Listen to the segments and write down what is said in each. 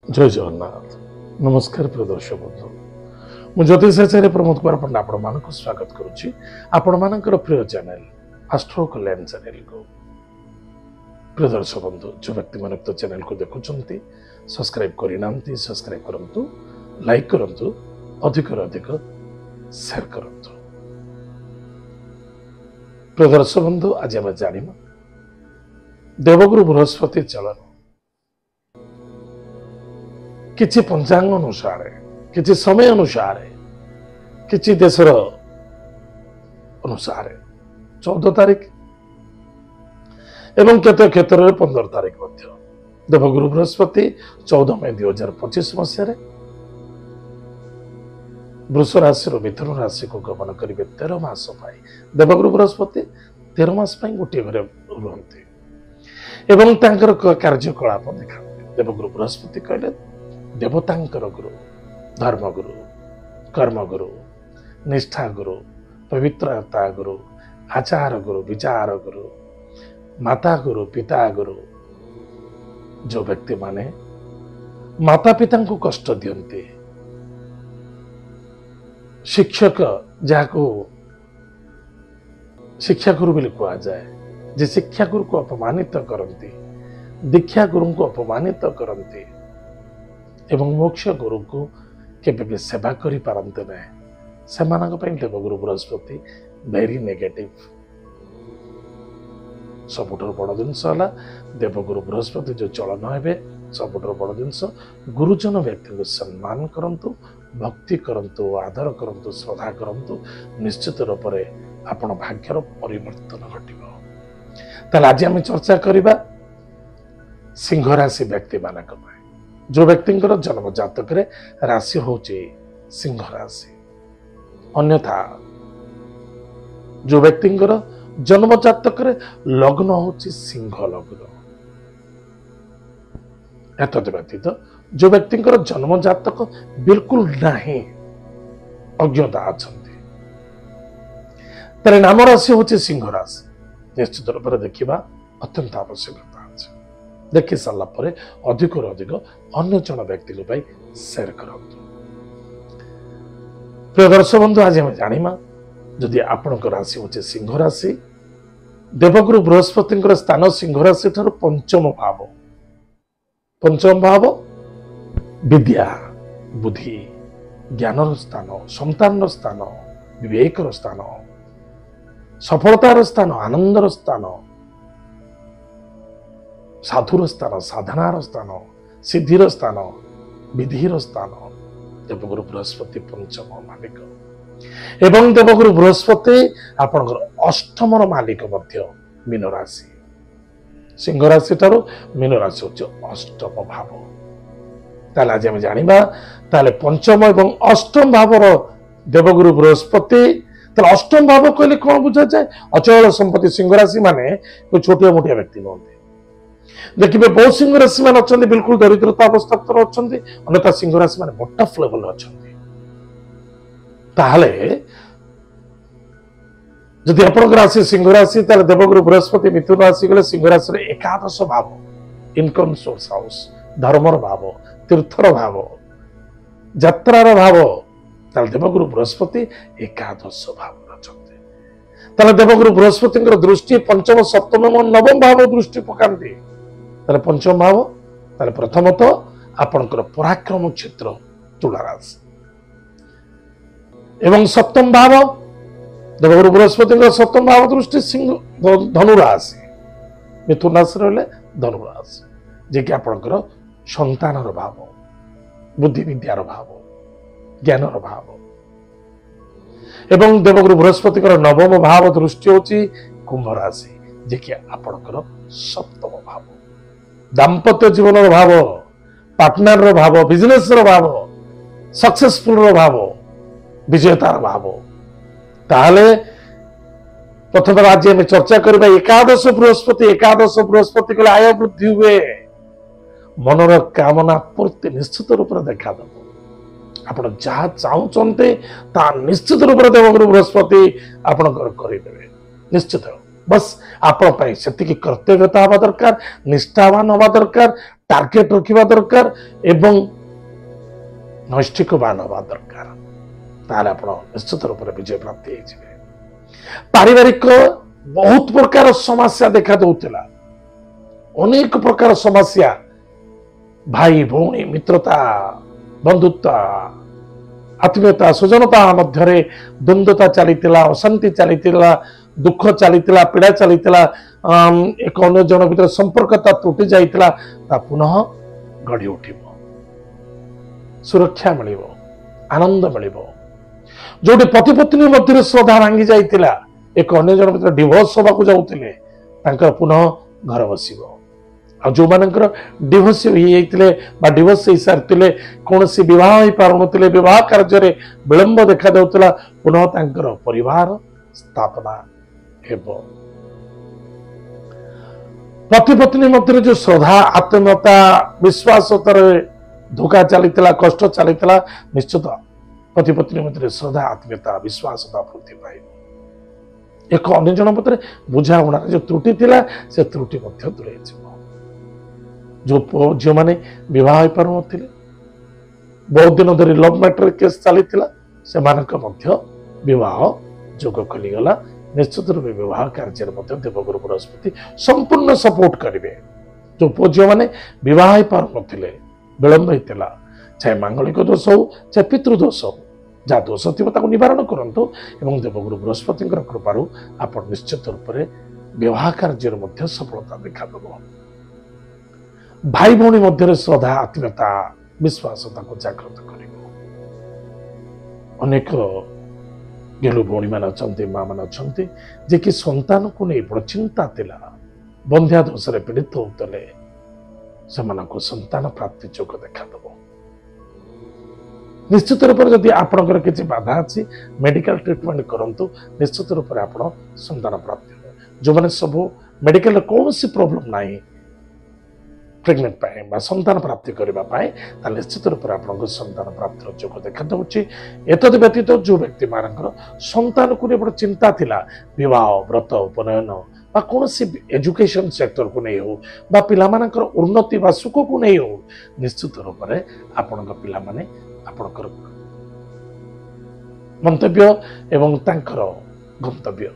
जय जगन्नाथ नमस्कार प्रिय दर्शक बंधु मु ज्योतिषाचार्य प्रमोद कुमार पंडा आपण मानक स्वागत करुच्ची आपण मानकर प्रिय चैनल एस्ट्रो कल्याण चैनल को प्रिय दर्शक बंधु जो व्यक्ति मान तो चैनल को देखुंट सब्सक्राइब करना सब्सक्राइब करंतु लाइक करंतु अधिक शेयर करंतु। प्रिय दर्शक बंधु आज आम जानिमा देवगुरु बृहस्पति चलन किछि पंचांग अनुसार किछि समय अनुसार किछि देशर अनुसार 14 तारीख एवं केते क्षेत्र में 15 तारीख मध्य देवगुरु बृहस्पति 14 मई 2025 मसीह वृष राशि मिथुन राशि को गमन करेंगे 13 मास देवगुरु बृहस्पति 13 मास गोटे घरे रुहति एवं तांकर कार्यकलाप देखा देवगुरु बृहस्पति कहले देवतांकर गुरु धर्मगुरु कर्मगुरु निष्ठा गुरु पवित्रता गुरु आचार गुरु विचार गुरु माता गुरु पिता गुरु जो व्यक्ति माने माता पिता को कष्ट दियंते शिक्षक जाको शिक्षा गुरु बोली कहा जाए जे शिक्षा गुरु को अपमानित करती दीक्षा गुरु को अपमानित करती एवं मोक्ष गुरु को केबे भी सेवा करि पारंते नै सेमानक पई देवगुरु बृहस्पति वेरी नेगेटिव सबुठर बड़ जिनस हला देवगुरु बृहस्पति जो चलन हेबे सबुठर बड़ जिनस गुरुजन व्यक्ति को सम्मान करंतु भक्ति करंतु आदर करंतु श्रद्धा करंतु निश्चित रूप से आपण भाग्यर परिवर्तन घटिबो। ताले आज हम चर्चा करिबा सिंह राशि व्यक्ति मानक पई जो व्यक्ति जन्म जातक राशि होचे सिंह राशि अन्यथा जो व्यक्ति जन्म जातक लग्न होची सिंह लग्न एतद व्यतीत जो व्यक्ति जन्म जातक बिल्कुल नहीं अज्ञता अच्छे तार नाम राशि होची सिंह राशि निश्चित रूप से देखा अत्यंत आवश्यकता देखि सारा पर अधिक अन्य जन व्यक्ति शेयर करंतु। प्रिय दर्शक बंधु आज हम जानिमा जदि आपण राशि होचे सिंह राशि देवगुरु बृहस्पति स्थान सिंह राशि ठार पंचम भाव विद्या बुद्धि ज्ञान स्थान संतान स्थान विवेक स्थान सफलतार स्थान आनंदर स्थान साधुर स्थान साधनार स्थान सिद्धिर स्थान विधिर स्थान देवगुरु बृहस्पति पंचम मालिक एवं देवगुरु बृहस्पति आपणकर अष्टम मालिक मीन राशि सिंह राशि ठारू मीन राशि होची अष्टम भाव। ताले आज हम जानिबा ताले पंचम एवं अष्टम भावर देवगुरु बृहस्पति ताले अष्टम भाव कहले कौन बुझा जाए अचल संपत्ति सिंह राशि माने कोई छोटिया मोटिया व्यक्ति नहते देखिए बहुत सिंह राशि मान अच्छा बिल्कुल दरिद्रता अवस्था अच्छा अन्यथा सिंह राशि मान बटफ लेवल अच्छा जदि आप राशि सिंह राशि देवगुरु बृहस्पति मिथुन राशि गले सिंह राशि एकादश भाव इनकम सोर्स हाउस धर्मर भाव तीर्थर भाव यात्रार भाव देवगुरु बृहस्पति एकादश भाव अच्छा देवगुरु बृहस्पति दृष्टि पंचम सप्तम एवं नवम भाव दृष्टि पकांती पंचम भाव प्रथमत आपणकर पराक्रम क्षेत्र तुला राशि एवं सप्तम भाव देवगुरु बृहस्पति सप्तम भाव दृष्टि सिंह धनु राशि मिथुन राशि रहा धनु राशि जे कि आपणकर संतानर भाव बुद्धि विद्यार भाव ज्ञानर भाव एवं देवगुरु बृहस्पति नवम भाव दृष्टि होची कुंभ राशि जे कि आपणकर सप्तम भाव दाम्पत्य जीवन भाव पार्टनर भाव बिजनेस भाव सक्सेसफुल भाव विजेतार भाव ताहले प्रथम आज आम चर्चा करबा एकादश बृहस्पति को आय वृद्धि हुए मनर कामना पूर्ति निश्चित रूप से देखा दब आप जहाँ चाहते ता निश्चित रूप से देवगुरु बृहस्पति आप करेदेवे निश्चित बस आपण से कर्तव्यता हवा दरकार, निष्ठावान हवा दरकार, टार्गेट रखा दरकार एवं नैष्ठिकवान हवा दरकार। ताले आपण निश्चित रूप से विजय प्राप्ति हो। पारिवारिक बहुत प्रकार समस्या देखा दूला, अनेक प्रकार समस्या भाई भौणी मित्रता बंधुत्व आत्मीयता स्वजनता मध्य द्वंद्वता चलीला, अशांति चलीला, दुख चलीला, पीड़ा चलीला, एक अन्य जन भर संपर्कता त्रुटि जाइतिला, पुनः गढ़ी उठ सुरक्षा मिल आनंद मिल। जो पति पत्नी मध्य श्रद्धा भांगी जाइतिला, एक अन्य जन भर डिवोर्स होगा जाऊे पुनः घर बस। जो मानकर डिवोर्स हो डिवोर्स हो सारी कौन सी विवाह हो पार नुले, विवाह कार्य विलंब देखा जाऊला, पुनः तांकर परिवार स्थापना हेबो। पति पत्नी मध्य जो श्रद्धा आत्मीयता विश्वास धोखा चलीला, कष्ट चलीला, निश्चित पति पत्नी मध्य श्रद्धा आत्मीयता विश्वास वृद्धि पाइब। एक अन्य जन मध्य बुझाणा जो त्रुटि थिला से त्रुटि दूरे जो झील मैंने बह पार नुले, बहुत दिन धरी लव मैटर केस चलीला, से बह जोग खोलीगला। निश्चित रूप विवाह कार्य देवगुरु बृहस्पति संपूर्ण सपोर्ट करेंगे। जो पुओ झील मैंने बह पार नुले, विलंब होता, चाहे मांगलिक दोष हो चाहे पितृदोष हो, जहाँ दोष थी निवारण करूँ एवं देवगुरु बृहस्पति कृपार आप निश्चित रूप से विवाह कार्य सफलता देखा देव। भाई भौणी मध्य श्रद्धा आत्मीयता विश्वासता को जागृत कर। अनेक गेलु भौणी मान अच्छा, माँ मान अच्छा जे कि संतान को नहीं बड़ चिंता थिला, बंध्या दोष पीड़ित होते से संतान प्राप्ति जोग देखा देव। निश्चित रूप से जदि आपणकर किसी बाधा अच्छी मेडिकल ट्रीटमेंट करूँ, निश्चित रूप से आप संतान प्राप्ति। जो मैंने सब मेडिकल कौन सी प्रोब्लेम ना प्रेग्नेंट पाए संतान प्राप्ति करने निश्चित रूप से आप संतान प्राप्तिर जोग देखा दूसरी। एत व्यतीत जो व्यक्ति मान संतान को बड़ चिंता थिला, विवाह व्रत उपनयन कौन सी एजुकेशन सेक्टर को नहीं हो पाकर उन्नति व सुख को नहीं हो, निश्चित रूप से आपण पिला माने आपणकर मंतव्य एवं तांकर गंतव्य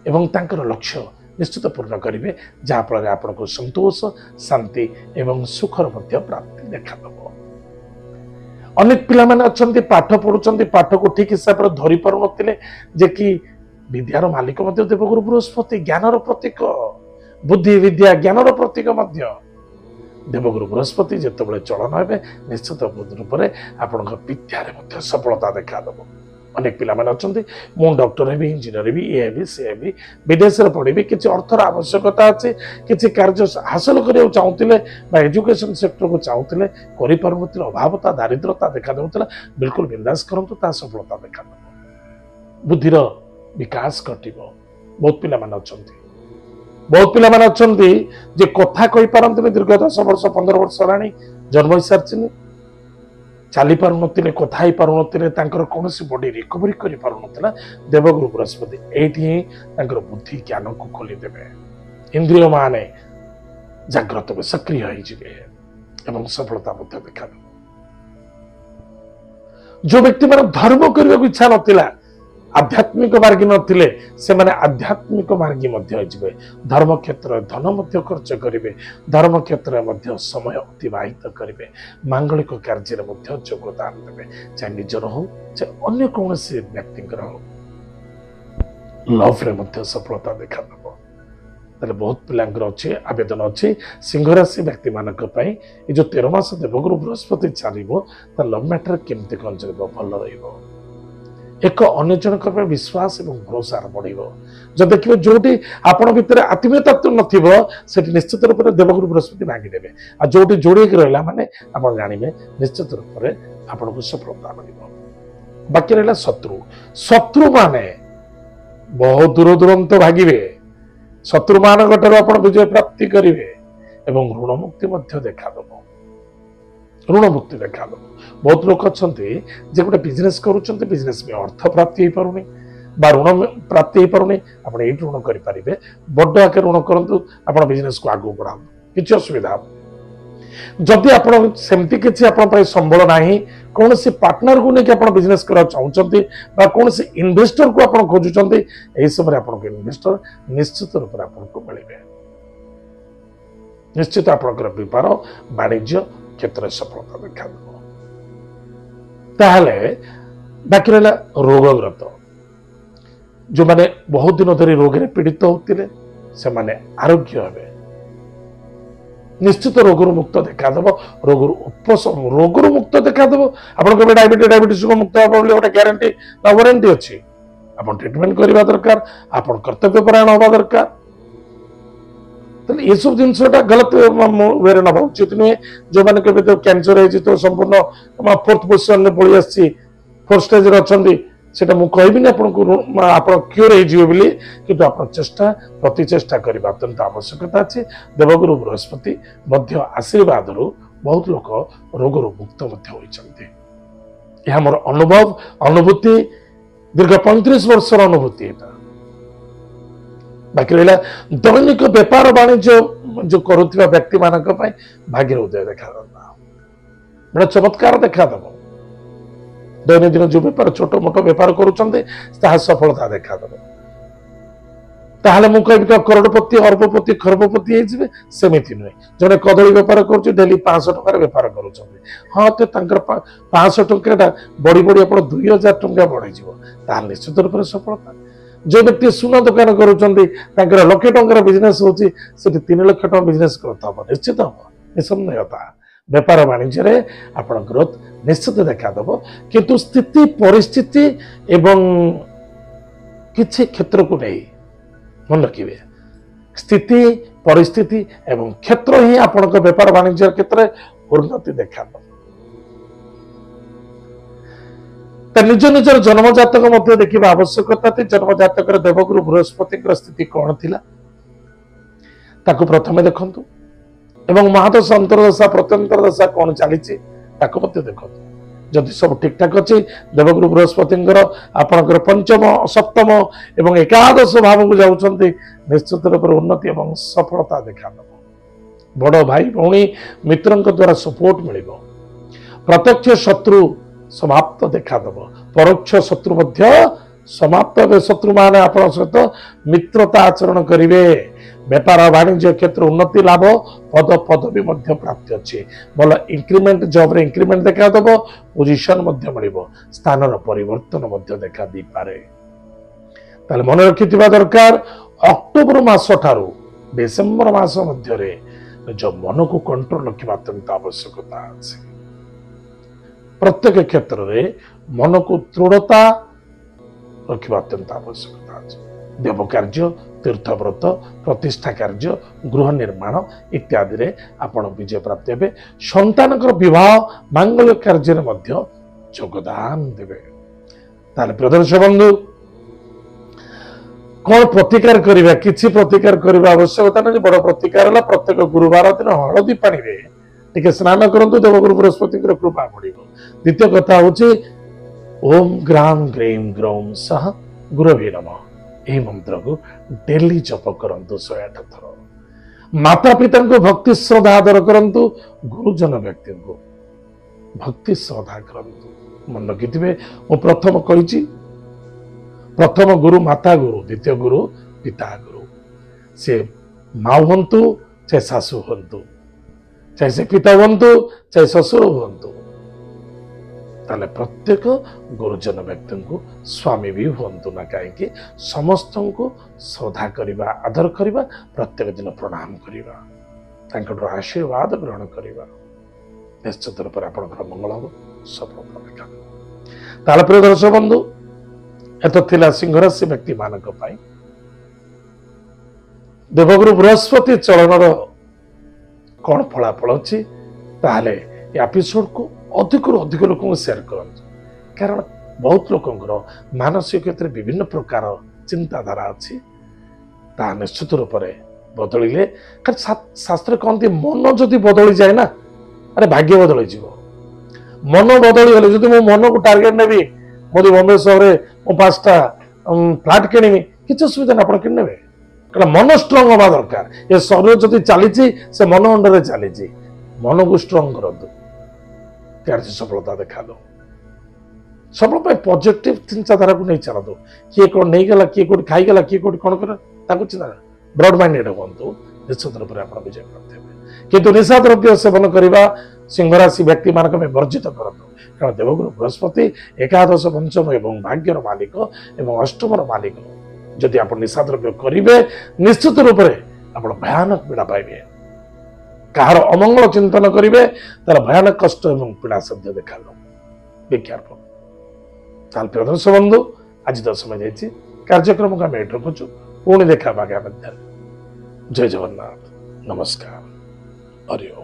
एवं तांकर लक्ष्य निश्चित पूर्ण करेंगे, जहाँफल आपन को संतोष शांति एवं सुखर प्राप्ति देखा देव। अनेक पिला माने अछंती पाठ पढ़ुचंती, पाठ को ठीक हिसाब से धरी पार नथिले, जे कि विद्यार मालिक मध्य देवगुरु बृहस्पति, ज्ञानर प्रतीक, बुद्धि विद्या ज्ञानर प्रतीक मध्य देवगुरु बृहस्पति जिते चलन हे निश्चित रूप से आपण विद्यार सफलता देखा देव। अनेक पिला माने अछंती मु डॉक्टर हेबी, इंजीनियर हेबी, ए हेबी, सी हेबी, विदेश रे पढ़ी, किसी अर्थर आवश्यकता अच्छे, किसी कार्य हासिल करने चाहूले, एजुकेशन सेक्टर को चाहूले, कर पार नुले, अभावता दारिद्रता देखा दूसरा, बिल्कुल बिंदास करंतु ता सफलता देखा देव। बुद्धिर विकास घटिब। बहुत पिला माने अछंती, बहुत पिला माने अछंती जे कथा कहि पारंतनी, दीर्घ 10 वर्ष 15 वर्ष रानी जन्म सारी चली पार नुले, कथा पार नुले, कौन सी बॉडी रिकवरी कर पार नुला। देवगुरु बृहस्पति ये बुद्धि ज्ञान को खोलीदेवे, इंद्रिय माने जाग्रत में सक्रिय हो सफलता देखा। जो व्यक्ति मान धर्म करने को इच्छा नथिला, आध्यात्मिक मार्गी नथिले, से माने आध्यात्मिक मार्गी मध्य धर्म क्षेत्र धन मध्य खर्च करेंगे, धर्म क्षेत्र मध्य समय अतिबाहित करेंगे, मांगलिक कार्य योगदान देवे, चाहे निजर हो चाहे अन्य कौन से व्यक्ति लव रे मध्य सफलता देखा देव। बहुत पिलांकर अच्छे आवेदन अच्छे सिंह राशि व्यक्ति मानक ये जो 13 मास देवगुरु बृहस्पति चलो लव मैटर केमती कौन चलो भल रही एक अन्य जन विश्वास और भरोसा बढ़। जो देखिए जोटी आपण भितर आत्मीयता नथिबो निश्चित रूप से देवगुरु बृहस्पति भांगीदेवे, आ जोटी जोड़ी रहा माने आप जानवे निश्चित रूप से आपको सफलता मिल। बाकी रहा शत्रु, शत्रु माने बहुत दूर दूरंत भागे, शत्रु मान विजय प्राप्ति करेंगे एवं ऋण मुक्ति देखा देव, ऋण मुक्ति देखा देव। बहुत लोग अच्छा जे गोटे बिजनेस करुँच, बिजनेस में अर्थ प्राप्ति हो पारुनी, बा ऋण प्राप्ति हो पारुनी आप ऋण करेंगे बड़ आकार ऋण करूँ आप बिजनेस को आगू बढ़ाऊ किसी असुविधा जदि आप सेमती किसी संबल ना कौन सी पार्टनर को लेकिन आप बिजनेस करना चाहते कौन सी इन्वेस्टर को आप खोजुंट यही समय आप इन्वेस्टर निश्चित रूप से आपको मिले निश्चित आपंकर बेपार वाणिज्य क्षेत्र में सफलता देखा ताहले बाकी रहा रोगग्रस्त जो मैंने बहुत दिन धरी रोग पीड़ित होते से माने आरोग्य हे निश्चित रोग मुक्त देखादेव रोग उपशम रोग मुक्त देखादेव आप डायबिटीज को मुक्त गोटे ग्यारंटी ना वारंटी अच्छी आप ट्रिटमेंट करने दरकार आप कर्तव्यपरायण हवा दरकार ये सब जिन गलत वे ना उचित नुहे जो मैंने तो कैंसर है तो संपूर्ण फोर्थ पोजिशन में पड़ी आसी फोर्थ स्टेज अच्छा सेटा मु कहबी आप क्योर होली कि आप चेष्टा प्रति चेष्टा करने अत्यंत आवश्यकता अच्छी देवगुरु बृहस्पति आशीर्वाद बहुत लोग रोग मुक्त होती यह मोर अनुभव अनुभूति दीर्घ 35 वर्षर अनुभूति यहाँ बाकी रहा दैनिक बेपार वाणिज्य जो करुवा व्यक्ति मान भाग्य उदय देखा बड़ा चमत्कार देखा दैनंदिन जो बेपार छोट मोट बेपार करुँचा सफलता देखा ताहले मुझे करोड़पति अर्बपति खरबपति हो सेमती नुहे जड़े कदली बेपार कर डेली 500 टकर बेपार कर हाँ तो 500 टका बढ़ी बढ़ी आप 2000 टका बढ़ निश्चित रूप से सफलता जो व्यक्ति सुना दुकान कर लक्ष टकर बिजनेस होती 3 लाख टका बिजनेस करता निश्चित हम निसंदेहता बेपार वाणिज्य आप ग्रोथ निश्चित देखादेव किंतु स्थिति परिस्थिति एवं किसी क्षेत्र को नहीं मन रखिए स्थिति परिस्थिति एवं क्षेत्र ही आपण बेपार वाणिज्य क्षेत्र में उन्नति देखा निज निजर जन्म जातक देखा आवश्यकता थी जन्म जातक देवगुरु बृहस्पति स्थिति कौन थी प्रथम देखु एवं महादशा अंतरदशा प्रत्यंतर दशा कौन चली देखो जदि सब ठीक ठाक अच्छी देवगुरु बृहस्पति आपणकर पंचम सप्तम एवं एकादश भाव को जाऊँच निश्चित रूप से उन्नति और सफलता देखा बड़ भाई भौणी मित्रों द्वारा सपोर्ट मिल प्रत्यक्ष शत्रु समाप्त देखादेव परोक्ष शत्रु समाप्त शत्रु मान आप सहित मित्रता आचरण करेंगे बेपार वाणिज्य क्षेत्र उन्नति लाभ पद पदवी प्राप्ति अच्छी भल इंक्रीमेंट जॉब रे इंक्रीमेंट देखादेव पोजिशन मिल स्थान परिवर्तन देखा दी पारे ताले मन रखि दरकार अक्टोबर मास ठारू डिसेम्बर मास मध्य जो मन को कंट्रोल रखा अत्यंत आवश्यकता अच्छी प्रत्येक क्षेत्र में मन को दृढ़ता रखा अत्यंत आवश्यकता अच्छी देव कार्य तीर्थव्रत प्रतिष्ठा कार्य गृह निर्माण इत्यादि रे आपण विजय प्राप्त हे संतान विवाह मांगल्य कार्य योगदान देवे ताले प्रदर्श बंधु कौन प्रतिकार करिबा किछि प्रतिकार करिबा आवश्यकता नहीं बड़ प्रतिकार है प्रत्येक गुरुवार दिन हलदी पानी रे टिके स्नान करंतु देवगुरु बृहस्पति कृपा बढ़िबो द्वितीय कथा होछि ओम ग्राम ग्रीम ग्रौम सह गुरवे नमः यही मंत्र को डेली जप करंतु 108 थर माता पिता को भक्ति श्रद्धा आदर करंतु गुरुजन व्यक्ति को भक्ति श्रद्धा करंतु मन रखिथिबे मो प्रथम कहिछि प्रथम गुरु माता गुरु द्वितीय गुरु पिता गुरु से माँ हंतु चाहे सासू हंतु चाहे से पिता हंतु चाहे ससुर हंतु ताले प्रत्येक गुरुजन व्यक्ति को स्वामी भी हंतु ना कहीं समस्त को श्रद्धा करवा आदर करवा प्रत्येक दिन प्रणाम करवा आशीर्वाद ग्रहण करवा निश्चित रूप से आपंकर मंगल हम सफलता देखा ताले प्रिय दर्शक बंधु एत थिला सिंह राशि व्यक्ति मानक पाई देवगुरु बृहस्पति चलन कौन फलाफल अच्छी ताहले एपिसोड को अधिक अधिक लोक शेयर कर कारण बहुत लोकंर मानसिक क्षेत्र में विभिन्न प्रकार चिंताधारा अच्छी ता निश्चित रूप से बदलिले शास्त्र कहते मन जदि बदली जाए ना अरे भाग्य बदल मन बदली गले जो मन को टार्गेट नेबी मोदी बम्बे सहर मु 5टा फ्लाट किणवी किसी असुविधा ना किनेबे कारण मन स्ट्रंग हवा दरकार ये शरीर जदि चली से मन अंडर चली मन को स्ट्रंग करतु कार्य सफलता देखा दो सब पॉजिटिव चिंताधारा को नहीं चलतु किए कौन नहीं गला किए कोट खाईगला किए कोट कौन कर चिंता ब्रॉड माइंडेड हूँ निश्चित रूप से विजय करते किंतु निशा द्रव्य सेवन करने सिंह राशि व्यक्ति मान वर्जित करतु कारण देवगुरु बृहस्पति एकादश पंचम एवं भाग्यर मालिक एवं अष्टम मालिक जदि आप निशा द्रव्य करेंगे निश्चित रूप से आप भयानक पीड़ा पाइबे कहार अमंगल चिंतन करेंगे तार भयानक कष्ट एवं पीड़ा सद्य देखा विज्ञापन ताल प्रिय दर्शक बंधु आज तो समय जाइए कार्यक्रम को आम ये रखुचु पुणी देखा आगामी जय जगन्नाथ नमस्कार हरि ओम।